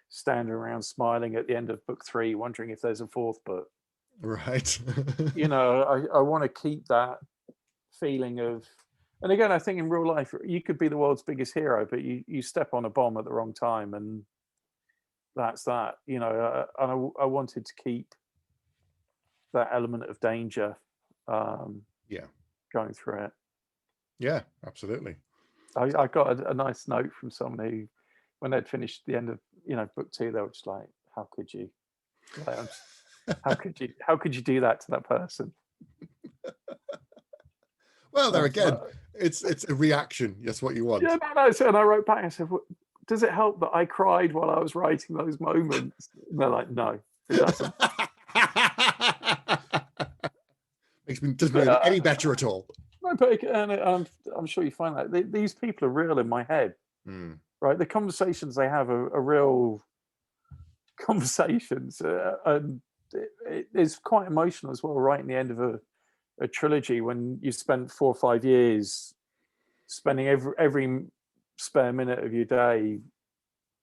standing around smiling at the end of book 3, wondering if there's a 4th book. Right. You know, I want to keep that feeling of, and again, I think in real life, you could be the world's biggest hero, but you step on a bomb at the wrong time, and that's that. You know, and I wanted to keep that element of danger going through it. Yeah, absolutely. I got a nice note from someone who, when they'd finished the end of, you know, book 2, they were just like, how could you, like, how could you do that to that person? Well, there again, it's a reaction. That's what you want. Yeah, no. So, and I wrote back, I said, does it help that I cried while I was writing those moments? And they're like, no, it doesn't. Doesn't make it any better at all. No, but I'm sure you find that these people are real in my head, right? The conversations they have are real conversations, and it's quite emotional as well, right in the end of a trilogy, when you spent 4 or 5 years spending every spare minute of your day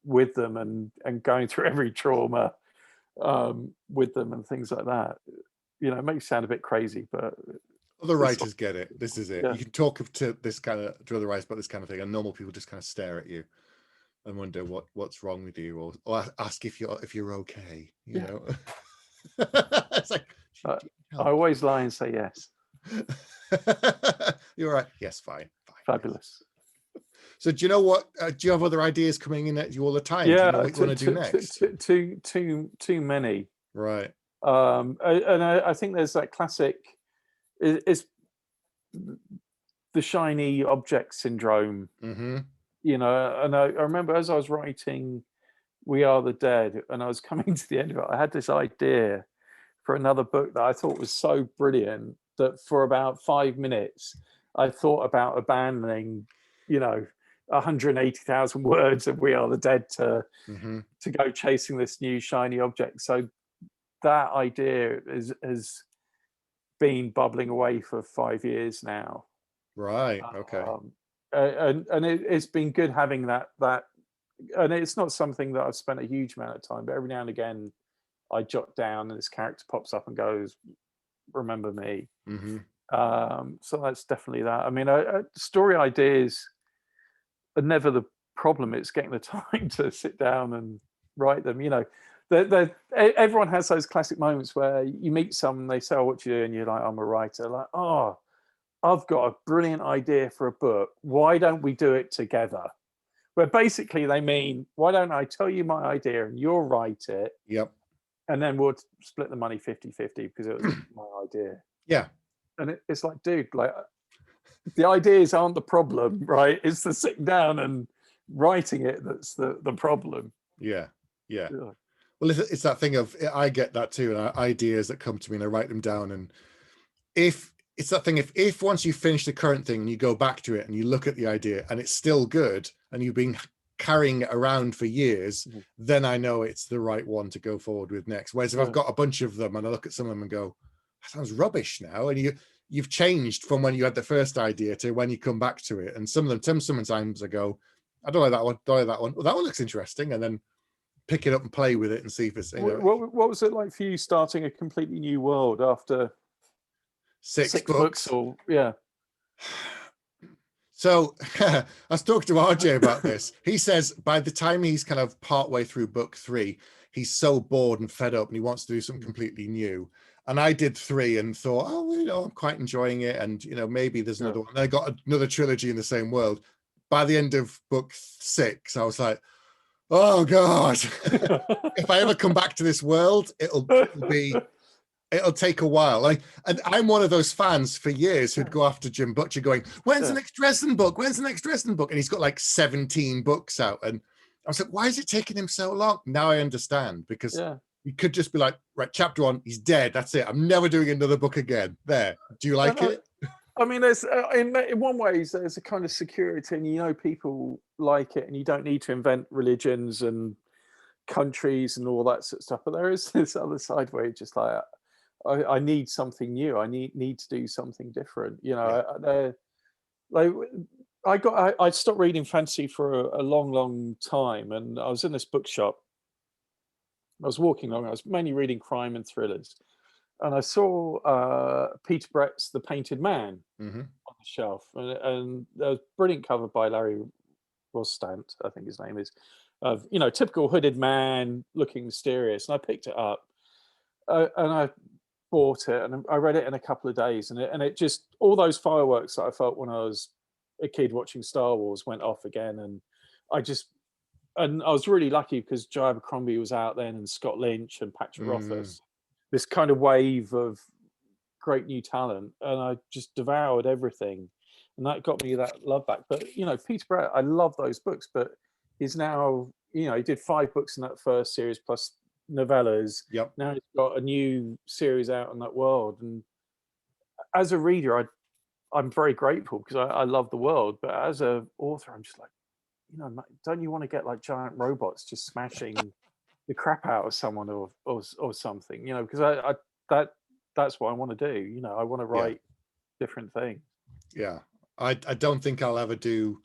with them, and going through every trauma with them and things like that. You know, it makes you sound a bit crazy, but other writers get it. This is it. Yeah. You can talk to other writers about this kind of thing, and normal people just kind of stare at you and wonder what's wrong with you, or ask if you're okay. You know, it's like I always lie and say yes. You're right. Yes, fine. Fabulous. So do you know what? Do you have other ideas coming in at you all the time? Yeah, do you know what you want to do next? Too many. Right. And I think there's that classic. It's the shiny object syndrome. Mm-hmm. You know, and I remember as I was writing We Are the Dead, and I was coming to the end of it, I had this idea for another book that I thought was so brilliant that for about 5 minutes, I thought about abandoning, 180,000 words of We Are the Dead to go chasing this new shiny object. So that idea has been bubbling away for 5 years now. Right. Okay. And it's been good having that, and it's not something that I've spent a huge amount of time, but every now and again I jot down and this character pops up and goes, remember me. So that's definitely that. I mean, story ideas are never the problem. It's getting the time to sit down and write them. You know, everyone has those classic moments where you meet someone, they say, oh, what you do? And you're like, I'm a writer. Like, oh, I've got a brilliant idea for a book. Why don't we do it together? Where basically they mean, why don't I tell you my idea and you'll write it? Yep. And then we'll split the money 50-50 because it was my idea. Yeah. And it's like, dude, like the ideas aren't the problem, right? It's the sitting down and writing it that's the problem. Yeah. Well, it's that thing of, I get that too, and ideas that come to me and I write them down. And if it's that thing, if once you finish the current thing and you go back to it and you look at the idea and it's still good and you've been carrying it around for years, then I know it's the right one to go forward with next. Whereas if I've got a bunch of them and I look at some of them and go, that sounds rubbish now, and you've changed from when you had the first idea to when you come back to it, and some of them sometimes I go, I don't like that one, don't like that one. Well, that one looks interesting, and then pick it up and play with it and see if it's, what was it like for you starting a completely new world after six books? Or So I was talking to RJ about this. He says by the time he's kind of partway through book 3, he's so bored and fed up and he wants to do something completely new. And I did 3 and thought, oh, I'm quite enjoying it. And, maybe there's another one. And I got another trilogy in the same world. By the end of book 6, I was like, oh God, if I ever come back to this world, it'll take a while. And I'm one of those fans for years who'd go after Jim Butcher going, when's the next Dresden book? When's the next Dresden book? And he's got like 17 books out. And I was like, why is it taking him so long? Now I understand, because you could just be like, right, chapter 1, he's dead. That's it. I'm never doing another book again. There. Do you like it? I mean, there's in one way, there's a kind of security, and people like it, and you don't need to invent religions and countries and all that sort of stuff. But there is this other side where you're just like, I need something new. I need to do something different. I stopped reading fantasy for a long time, and I was in this bookshop. I was walking along. I was mainly reading crime and thrillers, and I saw Peter Brett's The Painted Man on the shelf, and there was a brilliant cover by Larry Rostand, I think his name is, of typical hooded man looking mysterious, and I picked it up, and I bought it, and I read it in a couple of days, and it just, all those fireworks that I felt when I was a kid watching Star Wars went off again, and I was really lucky because Joe Abercrombie was out then, and Scott Lynch and Patrick Rothfuss, this kind of wave of great new talent, and I just devoured everything, and that got me that love back. But Peter Brett, I love those books, but he's now, he did 5 books in that first series plus novellas. Now he's got a new series out in that world, and as a reader, I'm very grateful because I love the world. But as an author, I'm just like, don't you want to get like giant robots just smashing the crap out of someone or something? Because that's what I want to do. I want to write different things. I don't think I'll ever do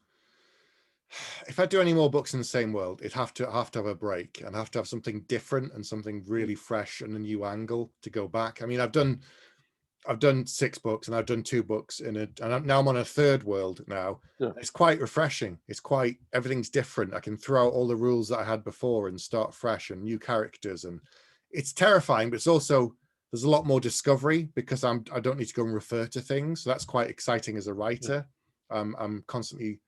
if I do any more books in the same world, it'd have to have a break and have to have something different and something really fresh and a new angle to go back. I mean, I've done 6 books and I've done 2 books now I'm on a third world now. Yeah. It's quite refreshing. It's quite, everything's different. I can throw out all the rules that I had before and start fresh and new characters, and it's terrifying, but it's also, there's a lot more discovery because I don't need to go and refer to things. So that's quite exciting as a writer. Yeah. I'm constantly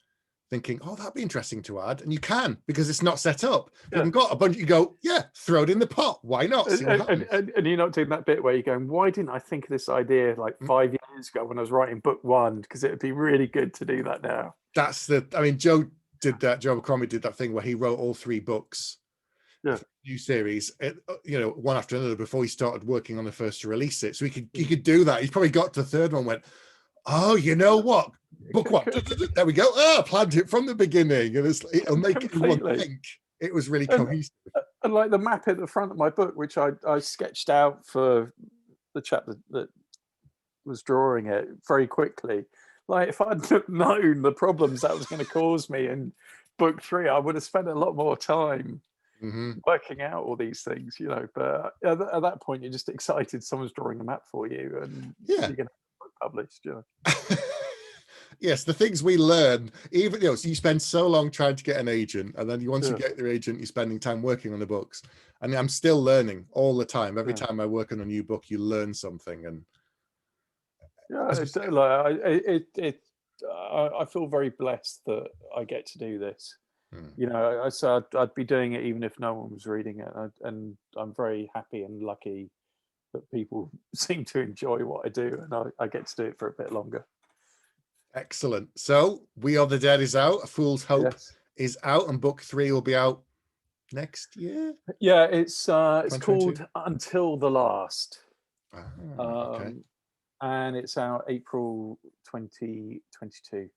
thinking, oh, that'd be interesting to add, and you can, because it's not set up. You haven't got a bunch. You go, yeah, throw it in the pot. Why not? See what happens. And you're not doing that bit where you're going, why didn't I think of this idea like 5 years ago when I was writing book 1? Because it'd be really good to do that now. That's the. I mean, Joe did that. Joe McCormick did that thing where he wrote all 3 books, new series, one after another before he started working on the first to release it. So he could do that. He's probably got to the third one, went, oh, you know what? Book 1. There we go. Oh, planned it from the beginning. And it'll make everyone think it was really cohesive. And like the map at the front of my book, which I sketched out for the chap that was drawing it very quickly. Like, if I'd known the problems that was going to cause me in book 3, I would have spent a lot more time working out all these things, But at that point, you're just excited someone's drawing a map for you, and you're going to have a book published, Yes, the things we learn, even so you spend so long trying to get an agent, and then once you get your agent, you're spending time working on the books. And I'm still learning all the time. Every time I work on a new book, you learn something. And I feel very blessed that I get to do this. I said I'd be doing it even if no one was reading it, and I'm very happy and lucky that people seem to enjoy what I do, and I get to do it for a bit longer. Excellent. So We Are the Dead is out. A Fool's Hope is out, and book 3 will be out next year. Yeah, it's called Until the Last. Okay. And it's out April 2022.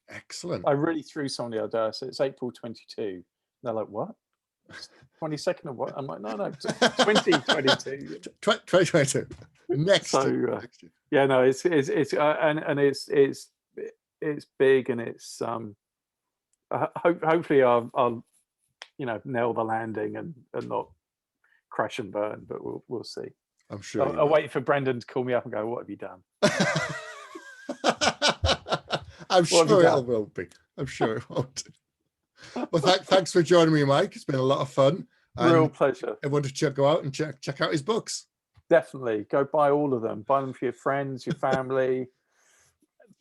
Excellent. I really threw someone the other day. So it's April 22. They're like, what? 22nd of what? I'm like, no, 2022. 2022. Next year. Yeah, no, it's big, and it's hopefully I'll nail the landing and not crash and burn, but we'll see. I'm sure. I'll wait for Brendan to call me up and go, what have you done? I'm sure it won't be. I'm sure it won't. Well, thanks for joining me, Mike. It's been a lot of fun. Real pleasure. Everyone should go out and check out his books. Definitely. Go buy all of them. Buy them for your friends, your family,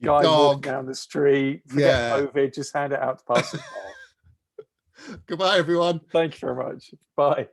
guy walking down the street. Forget COVID, just hand it out to pass it on. Goodbye, everyone. Thank you very much. Bye.